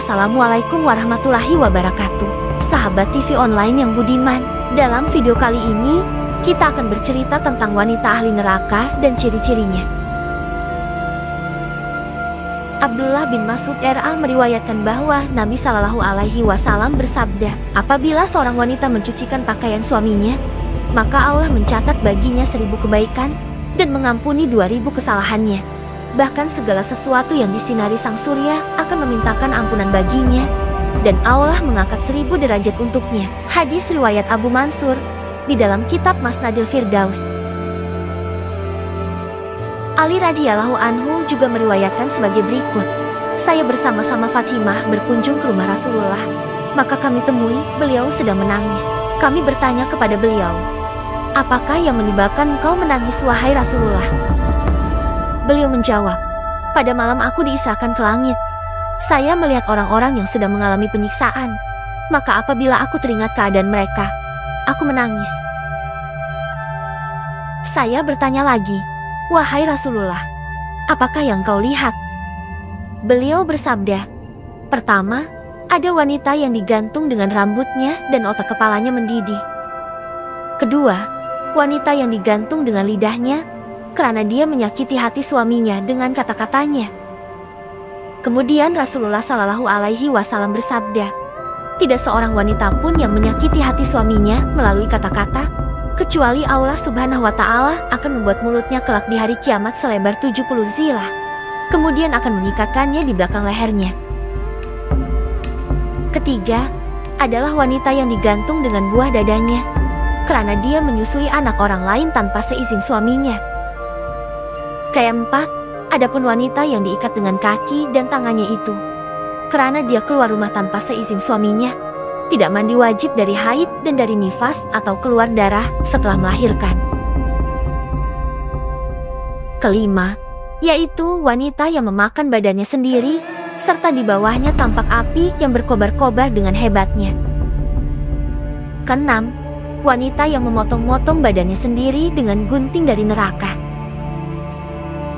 Assalamualaikum warahmatullahi wabarakatuh. Sahabat TV online yang budiman, dalam video kali ini kita akan bercerita tentang wanita ahli neraka dan ciri-cirinya. Abdullah bin Mas'ud RA meriwayatkan bahwa Nabi Shallallahu Alaihi Wasallam bersabda, apabila seorang wanita mencucikan pakaian suaminya, maka Allah mencatat baginya 1000 kebaikan dan mengampuni 2000 kesalahannya. Bahkan segala sesuatu yang disinari sang surya akan memintakan ampunan baginya, dan Allah mengangkat 1000 derajat untuknya. Hadis riwayat Abu Mansur di dalam kitab Masnadil Firdaus. Ali radhiyallahu anhu juga meriwayatkan sebagai berikut. Saya bersama-sama Fatimah berkunjung ke rumah Rasulullah. Maka kami temui beliau sedang menangis. Kami bertanya kepada beliau, apakah yang menyebabkan engkau menangis wahai Rasulullah? Beliau menjawab, pada malam aku diisrakan ke langit. Saya melihat orang-orang yang sedang mengalami penyiksaan. Maka apabila aku teringat keadaan mereka, aku menangis. Saya bertanya lagi, wahai Rasulullah, apakah yang kau lihat? Beliau bersabda, pertama, ada wanita yang digantung dengan rambutnya dan otak kepalanya mendidih. Kedua, wanita yang digantung dengan lidahnya karena dia menyakiti hati suaminya dengan kata-katanya. Kemudian Rasulullah Shallallahu Alaihi Wasallam bersabda, tidak seorang wanita pun yang menyakiti hati suaminya melalui kata-kata, kecuali Allah Subhanahu Wa Taala akan membuat mulutnya kelak di hari kiamat selebar 70 zilah. Kemudian akan mengikatkannya di belakang lehernya. Ketiga, adalah wanita yang digantung dengan buah dadanya, karena dia menyusui anak orang lain tanpa seizin suaminya. Keempat, adapun wanita yang diikat dengan kaki dan tangannya itu, karena dia keluar rumah tanpa seizin suaminya, tidak mandi wajib dari haid dan dari nifas atau keluar darah setelah melahirkan. Kelima, yaitu wanita yang memakan badannya sendiri, serta di bawahnya tampak api yang berkobar-kobar dengan hebatnya. Keenam, wanita yang memotong-motong badannya sendiri dengan gunting dari neraka.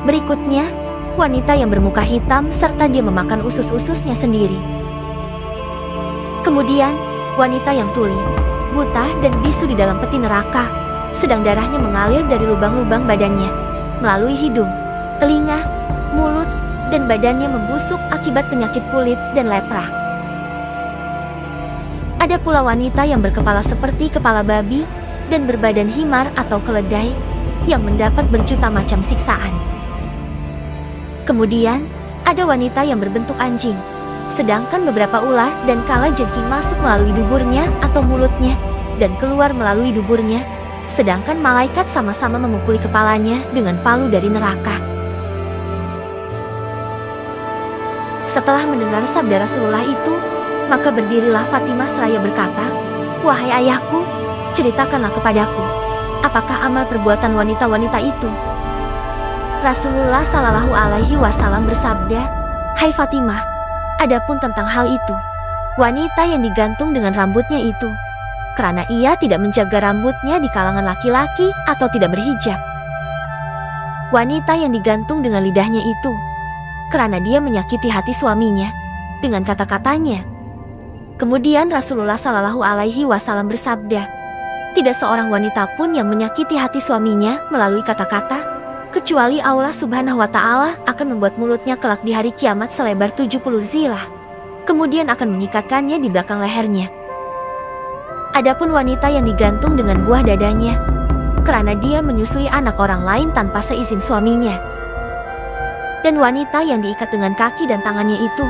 Berikutnya, wanita yang bermuka hitam serta dia memakan usus-ususnya sendiri. Kemudian, wanita yang tuli, buta dan bisu di dalam peti neraka, sedang darahnya mengalir dari lubang-lubang badannya, melalui hidung, telinga, mulut, dan badannya membusuk akibat penyakit kulit dan lepra. Ada pula wanita yang berkepala seperti kepala babi dan berbadan himar atau keledai yang mendapat berjuta macam siksaan. Kemudian, ada wanita yang berbentuk anjing, sedangkan beberapa ular dan kalajengking masuk melalui duburnya atau mulutnya dan keluar melalui duburnya, sedangkan malaikat sama-sama memukuli kepalanya dengan palu dari neraka. Setelah mendengar sabda Rasulullah itu, maka berdirilah Fatimah seraya berkata, wahai ayahku, ceritakanlah kepadaku, apakah amal perbuatan wanita-wanita itu? Rasulullah Shallallahu Alaihi Wasallam bersabda, hai Fatimah, adapun tentang hal itu, wanita yang digantung dengan rambutnya itu, karena ia tidak menjaga rambutnya di kalangan laki-laki atau tidak berhijab. Wanita yang digantung dengan lidahnya itu, karena dia menyakiti hati suaminya dengan kata-katanya. Kemudian Rasulullah Shallallahu Alaihi Wasallam bersabda, tidak seorang wanita pun yang menyakiti hati suaminya melalui kata-kata, kecuali Allah Subhanahu Wa Taala akan membuat mulutnya kelak di hari kiamat selebar 70 zilah. Kemudian akan mengikatkannya di belakang lehernya. Adapun wanita yang digantung dengan buah dadanya, karena dia menyusui anak orang lain tanpa seizin suaminya. Dan wanita yang diikat dengan kaki dan tangannya itu,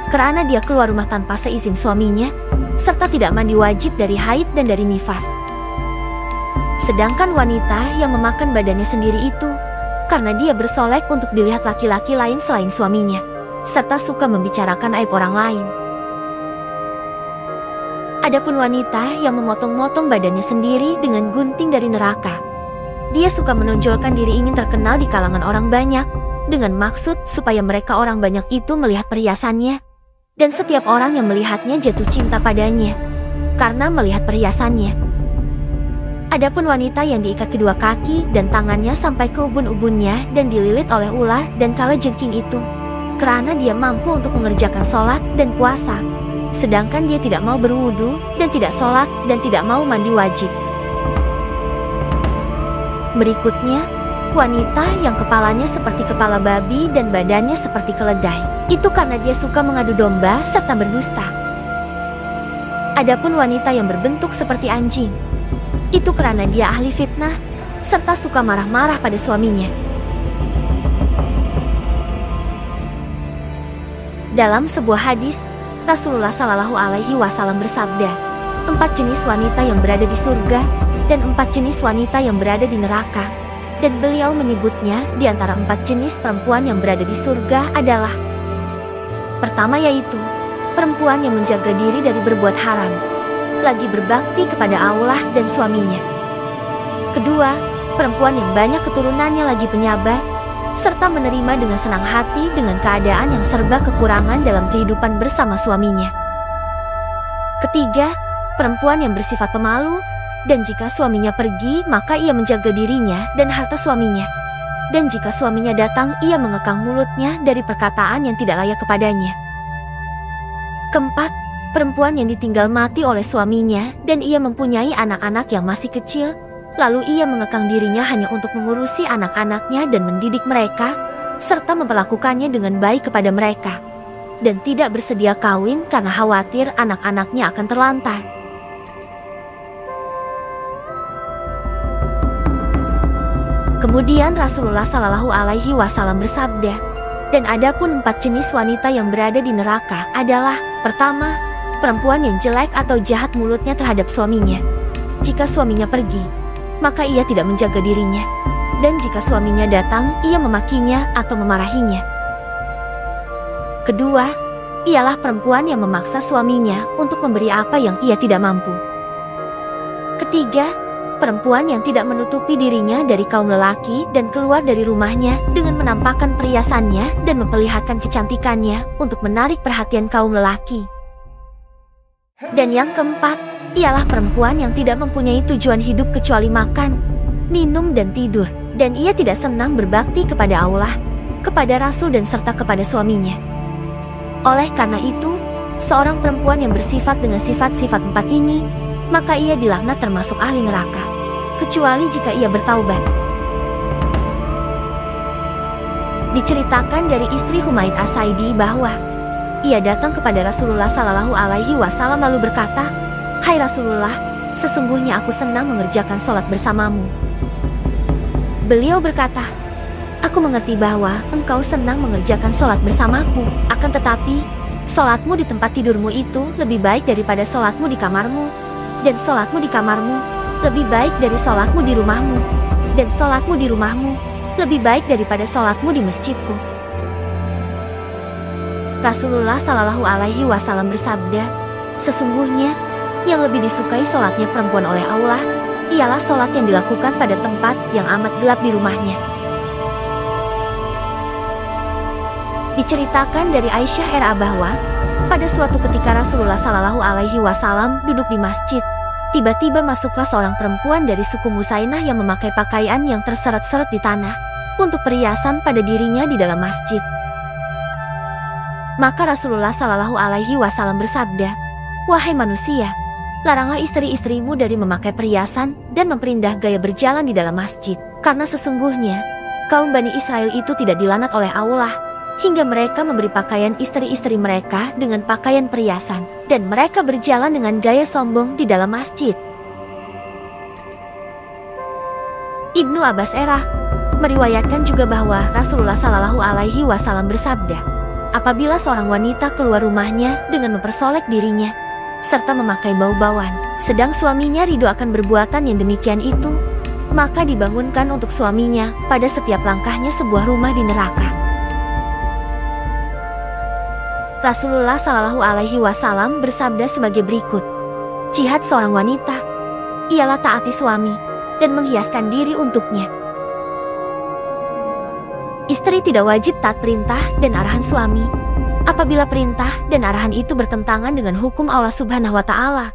karena dia keluar rumah tanpa seizin suaminya, serta tidak mandi wajib dari haid dan dari nifas. Sedangkan wanita yang memakan badannya sendiri itu, karena dia bersolek untuk dilihat laki-laki lain selain suaminya, serta suka membicarakan aib orang lain. Adapun wanita yang memotong-motong badannya sendiri dengan gunting dari neraka, dia suka menonjolkan diri ingin terkenal di kalangan orang banyak, dengan maksud supaya mereka orang banyak itu melihat perhiasannya, dan setiap orang yang melihatnya jatuh cinta padanya, karena melihat perhiasannya. Adapun wanita yang diikat kedua kaki dan tangannya sampai ke ubun-ubunnya dan dililit oleh ular dan kalajengking itu, Karena dia mampu untuk mengerjakan sholat dan puasa, sedangkan dia tidak mau berwudu dan tidak sholat dan tidak mau mandi wajib. Berikutnya, wanita yang kepalanya seperti kepala babi dan badannya seperti keledai. Itu karena dia suka mengadu domba serta berdusta. Adapun wanita yang berbentuk seperti anjing, itu karena dia ahli fitnah serta suka marah-marah pada suaminya. Dalam sebuah hadis, Rasulullah Shallallahu Alaihi Wasallam bersabda, 4 jenis wanita yang berada di surga dan 4 jenis wanita yang berada di neraka. Dan beliau menyebutnya di antara 4 jenis perempuan yang berada di surga adalah: pertama yaitu perempuan yang menjaga diri dari berbuat haram, lagi berbakti kepada Allah dan suaminya. Kedua, perempuan yang banyak keturunannya lagi penyabar, serta menerima dengan senang hati dengan keadaan yang serba kekurangan dalam kehidupan bersama suaminya. Ketiga, perempuan yang bersifat pemalu, dan jika suaminya pergi maka ia menjaga dirinya dan harta suaminya. Dan jika suaminya datang ia mengekang mulutnya dari perkataan yang tidak layak kepadanya. Keempat, perempuan yang ditinggal mati oleh suaminya dan ia mempunyai anak-anak yang masih kecil, lalu ia mengekang dirinya hanya untuk mengurusi anak-anaknya dan mendidik mereka, serta memperlakukannya dengan baik kepada mereka, dan tidak bersedia kawin karena khawatir anak-anaknya akan terlantar. Kemudian Rasulullah Shallallahu Alaihi Wasallam bersabda, dan adapun 4 jenis wanita yang berada di neraka adalah: pertama, perempuan yang jelek atau jahat mulutnya terhadap suaminya. Jika suaminya pergi, maka ia tidak menjaga dirinya, dan jika suaminya datang, ia memakinya atau memarahinya. Kedua, ialah perempuan yang memaksa suaminya untuk memberi apa yang ia tidak mampu. Ketiga, perempuan yang tidak menutupi dirinya dari kaum lelaki dan keluar dari rumahnya dengan menampakkan perhiasannya dan memperlihatkan kecantikannya untuk menarik perhatian kaum lelaki. Dan yang keempat, ialah perempuan yang tidak mempunyai tujuan hidup kecuali makan, minum dan tidur, dan ia tidak senang berbakti kepada Allah, kepada Rasul dan serta kepada suaminya. Oleh karena itu, seorang perempuan yang bersifat dengan sifat-sifat 4 ini, maka ia dilaknat termasuk ahli neraka, kecuali jika ia bertaubat. Diceritakan dari istri Humaid As-Saidi bahwa ia datang kepada Rasulullah Shallallahu Alaihi Wasallam lalu berkata, "Hai Rasulullah, sesungguhnya aku senang mengerjakan sholat bersamamu." Beliau berkata, "Aku mengerti bahwa engkau senang mengerjakan sholat bersamaku, akan tetapi sholatmu di tempat tidurmu itu lebih baik daripada sholatmu di kamarmu, dan sholatmu di kamarmu lebih baik dari sholatmu di rumahmu, dan sholatmu di rumahmu lebih baik daripada sholatmu di masjidku." Rasulullah Shallallahu Alaihi Wasallam bersabda, "Sesungguhnya yang lebih disukai sholatnya perempuan oleh Allah ialah sholat yang dilakukan pada tempat yang amat gelap di rumahnya." Diceritakan dari Aisyah RA bahwa pada suatu ketika Rasulullah Shallallahu Alaihi Wasallam duduk di masjid, tiba-tiba masuklah seorang perempuan dari suku Musainah yang memakai pakaian yang terseret-seret di tanah untuk perhiasan pada dirinya di dalam masjid. Maka Rasulullah Shallallahu Alaihi Wasallam bersabda, "Wahai manusia, laranglah istri-istrimu dari memakai perhiasan dan memperindah gaya berjalan di dalam masjid, karena sesungguhnya kaum Bani Israel itu tidak dilaknat oleh Allah hingga mereka memberi pakaian istri-istri mereka dengan pakaian perhiasan, dan mereka berjalan dengan gaya sombong di dalam masjid." Ibnu Abbas meriwayatkan juga bahwa Rasulullah Shallallahu Alaihi Wasallam bersabda, "Apabila seorang wanita keluar rumahnya dengan mempersolek dirinya serta memakai bau-bauan, sedang suaminya ridho akan perbuatan yang demikian itu, maka dibangunkan untuk suaminya pada setiap langkahnya sebuah rumah di neraka." Rasulullah Shallallahu Alaihi Wasallam bersabda sebagai berikut, "Jihad seorang wanita ialah taati suami dan menghiaskan diri untuknya." Istri tidak wajib taat perintah dan arahan suami apabila perintah dan arahan itu bertentangan dengan hukum Allah Subhanahu wa Ta'ala.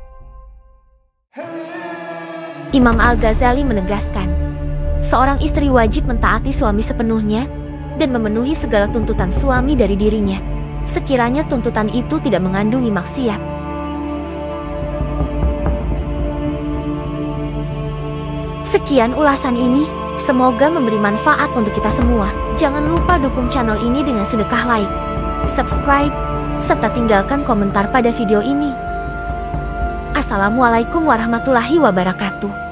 Imam Al-Ghazali menegaskan, seorang istri wajib mentaati suami sepenuhnya dan memenuhi segala tuntutan suami dari dirinya, sekiranya tuntutan itu tidak mengandungi maksiat. Sekian ulasan ini, semoga memberi manfaat untuk kita semua. Jangan lupa dukung channel ini dengan sedekah like, subscribe, serta tinggalkan komentar pada video ini. Assalamualaikum warahmatullahi wabarakatuh.